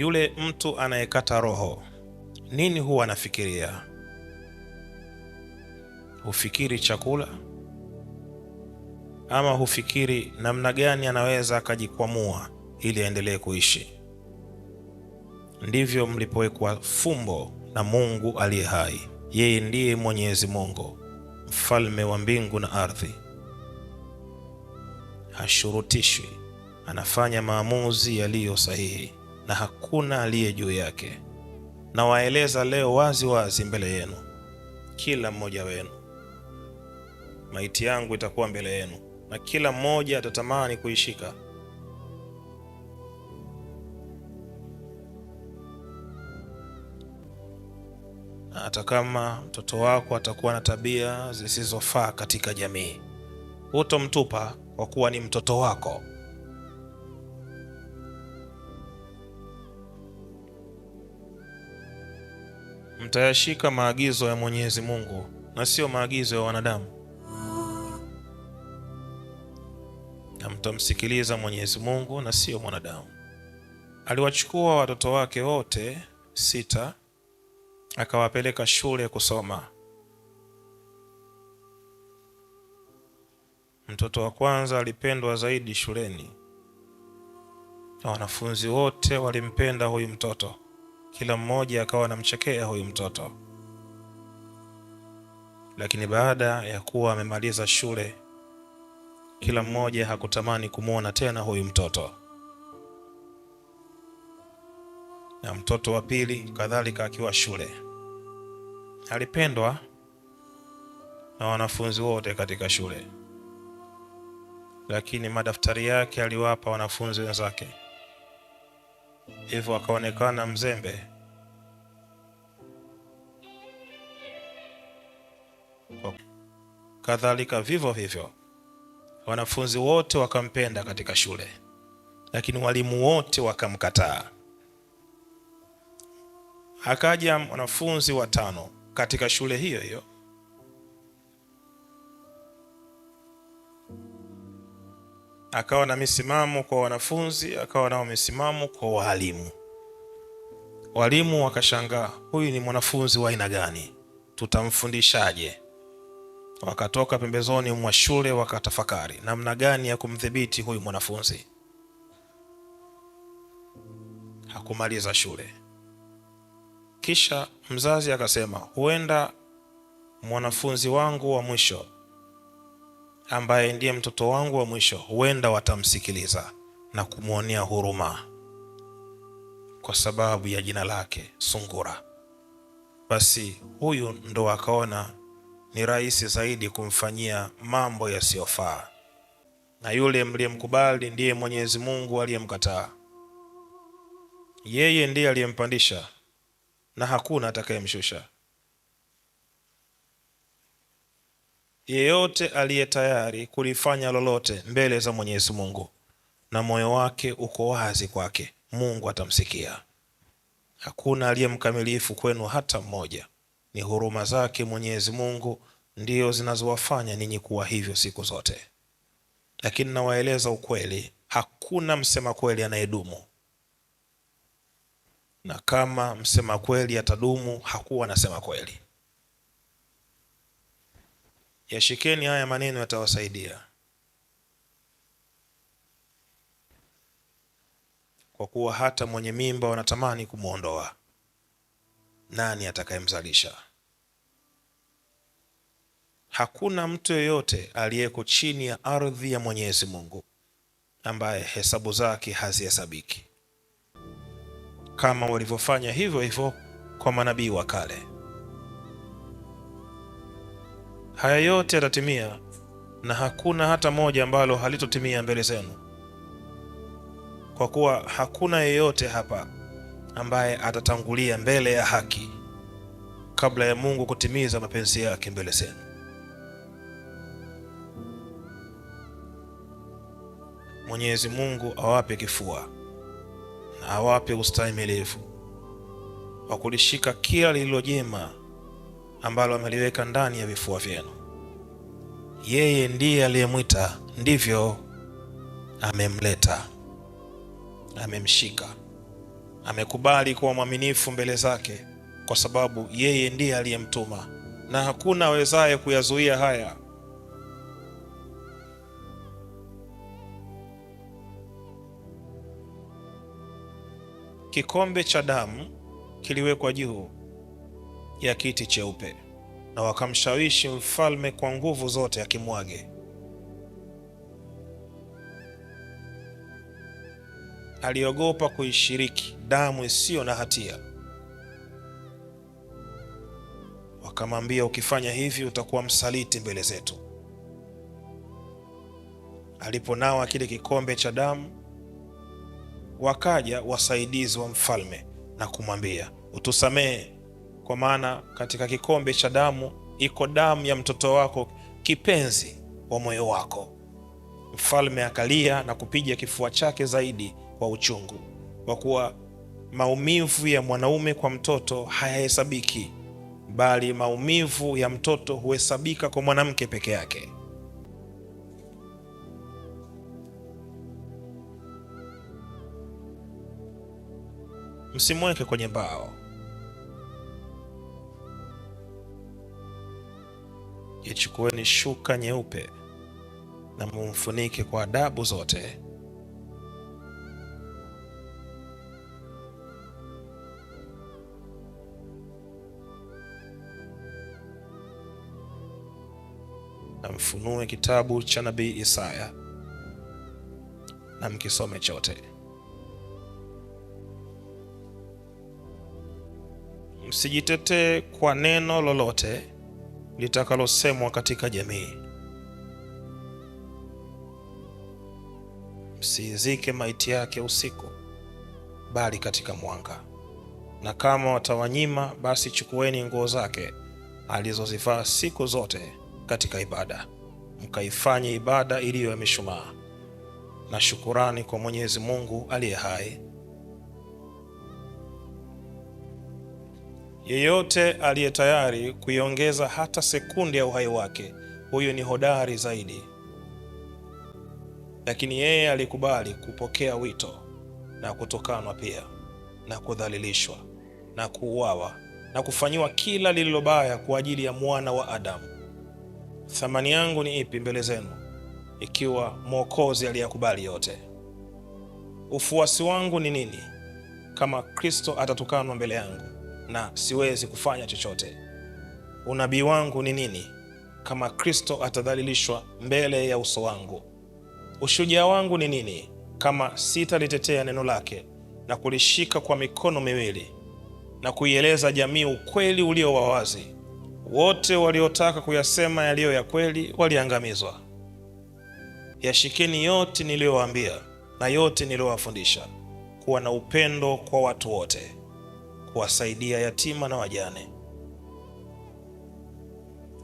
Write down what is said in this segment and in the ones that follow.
Yule mtu anayekata roho, nini huwa anafikiria? Hufikiri chakula? Ama hufikiri namna gani anaweza akajikwamua ili aendelee kuishi? Ndivyo mlipowekwa fumbo na Mungu aliye hai. Yeye ndiye Mwenyezi Mungu, mfalme wa mbingu na ardhi. Hashurutishwi, anafanya maamuzi yaliyo sahihi na hakuna aliye juu yake. Na waeleza leo wazi wazi mbele yenu, kila mmoja wenu, maiti yangu itakuwa mbele yenu na kila mmoja atatamani kuishika. Hata kama mtoto wako atakuwa na tabia zisizofaa katika jamii, hutomtupa kwa kuwa ni mtoto wako. Mtayashika maagizo ya Mwenyezi Mungu na sio maagizo ya wanadamu, na mtamsikiliza Mwenyezi Mungu na sio mwanadamu. Aliwachukua watoto wake wote 6 akawapeleka shule kusoma. Mtoto wa kwanza alipendwa zaidi shuleni, na wanafunzi wote walimpenda huyu mtoto. Kila mmoja akawa anamchekea huyu mtoto. Lakini baada ya kuwa amemaliza shule, kila mmoja hakutamani kumuona tena huyu mtoto. Na mtoto wa pili kadhalika akiwa shule, alipendwa na wanafunzi wote katika shule, lakini madaftari yake aliwapa wanafunzi wenzake, hivyo akaonekana mzembe. Kadhalika vivyo hivyo wanafunzi wote wakampenda katika shule, lakini walimu wote wakamkataa. Akaja mwanafunzi wa 5 katika shule hiyo hiyo, akawa na misimamo kwa wanafunzi, akawa na misimamo kwa walimu. Walimu wakashangaa, huyu ni mwanafunzi wa aina gani? Tutamfundishaje? Wakatoka pembezoni mwa shule wakatafakari namna gani ya kumdhibiti huyu mwanafunzi. Hakumaliza shule. Kisha mzazi akasema, huenda mwanafunzi wangu wa mwisho, ambaye ndiye mtoto wangu wa mwisho, huenda watamsikiliza na kumuonea huruma kwa sababu ya jina lake Sungura. Basi huyu ndo akaona ni rahisi zaidi kumfanyia mambo yasiyofaa, na yule mliyemkubali ndiye Mwenyezi Mungu aliyemkataa. Yeye ndiye aliyempandisha na hakuna atakayemshusha. Yeyote aliye tayari kulifanya lolote mbele za Mwenyezi Mungu na moyo wake uko wazi kwake, Mungu atamsikia. Hakuna aliye mkamilifu kwenu hata mmoja. Ni huruma zake Mwenyezi Mungu ndio zinazowafanya ninyi kuwa hivyo siku zote. Lakini nawaeleza ukweli, hakuna msema kweli anayedumu. Na kama msema kweli atadumu, hakuwa anasema kweli. Yashikeni haya maneno, yatawasaidia. Kwa kuwa hata mwenye mimba wanatamani kumuondoa, nani atakayemzalisha? Hakuna mtu yeyote aliyeko chini ya ardhi ya Mwenyezi Mungu ambaye hesabu zake hazihesabiki, kama walivyofanya hivyo hivyo kwa manabii wa kale. Haya yote yatatimia, na hakuna hata moja ambalo halitotimia mbele zenu, kwa kuwa hakuna yeyote hapa ambaye atatangulia mbele ya haki kabla ya Mungu kutimiza mapenzi yake mbele zenu. Mwenyezi Mungu awape kifua na awape ustahimilivu wa kulishika kila lililo jema ambalo ameliweka ndani ya vifua vyenu. Yeye ndiye aliyemwita, ndivyo amemleta, amemshika. Amekubali kuwa mwaminifu mbele zake kwa sababu yeye ndiye aliyemtuma, na hakuna awezaye kuyazuia haya. Kikombe cha damu kiliwekwa juu ya kiti cheupe, na wakamshawishi mfalme kwa nguvu zote akimwage. Aliogopa kuishiriki damu isiyo na hatia. Wakamwambia, ukifanya hivi utakuwa msaliti mbele zetu. Aliponawa kile kikombe cha damu, wakaja wasaidizi wa mfalme na kumwambia, utusamehe, kwa maana katika kikombe cha damu iko damu ya mtoto wako kipenzi wa moyo wako. Mfalme akalia na kupiga kifua chake zaidi kwa uchungu, kwa kuwa maumivu ya mwanaume kwa mtoto hayahesabiki, bali maumivu ya mtoto huhesabika kwa mwanamke peke yake. Msimweke kwenye mbao. Ichukueni shuka nyeupe na mumfunike kwa adabu zote. Na mfunue kitabu cha nabii Isaya na mkisome chote. Msijitetee kwa neno lolote litakalosemwa katika jamii. Msiizike maiti yake usiku, bali katika mwanga. Na kama watawanyima, basi chukueni nguo zake alizozivaa siku zote katika ibada, mkaifanye ibada iliyo ya mishumaa na shukurani kwa Mwenyezi Mungu aliye hai. Yeyote aliye tayari kuiongeza hata sekunde ya uhai wake, huyo ni hodari zaidi. Lakini yeye alikubali kupokea wito na kutokanwa pia na kudhalilishwa na kuuawa na kufanyiwa kila lililobaya kwa ajili ya mwana wa Adamu. Thamani yangu ni ipi mbele zenu, ikiwa Mwokozi aliyakubali yote? Ufuasi wangu ni nini kama Kristo atatukanwa mbele yangu na siwezi kufanya chochote? Unabii wangu ni nini kama Kristo atadhalilishwa mbele ya uso wangu? Ushujaa wangu ni nini kama sitalitetea neno lake na kulishika kwa mikono miwili na kuieleza jamii ukweli ulio wa wazi? Wote waliotaka kuyasema yaliyo ya kweli waliangamizwa. Yashikeni yote niliyowaambia na yote niliyowafundisha, kuwa na upendo kwa watu wote, kuwasaidia yatima na wajane.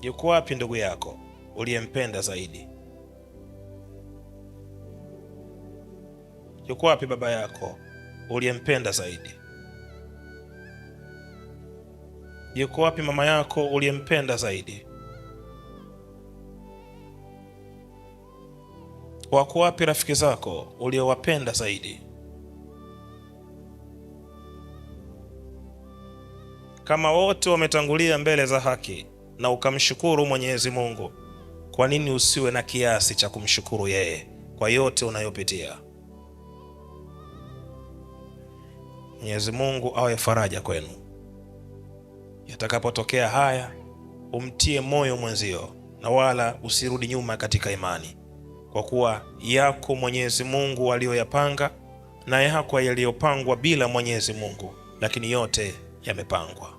Yuko wapi ndugu yako uliyempenda zaidi? Yuko wapi baba yako uliyempenda zaidi? Yuko wapi mama yako uliyempenda zaidi? Wako wapi rafiki zako uliowapenda zaidi? Kama wote wametangulia mbele za haki na ukamshukuru Mwenyezi Mungu, kwa nini usiwe na kiasi cha kumshukuru yeye kwa yote unayopitia? Mwenyezi Mungu awe faraja kwenu. Yatakapotokea haya, umtie moyo mwenzio na wala usirudi nyuma katika imani, kwa kuwa yako Mwenyezi Mungu aliyoyapanga, na yako yaliyopangwa bila Mwenyezi Mungu, lakini yote yamepangwa.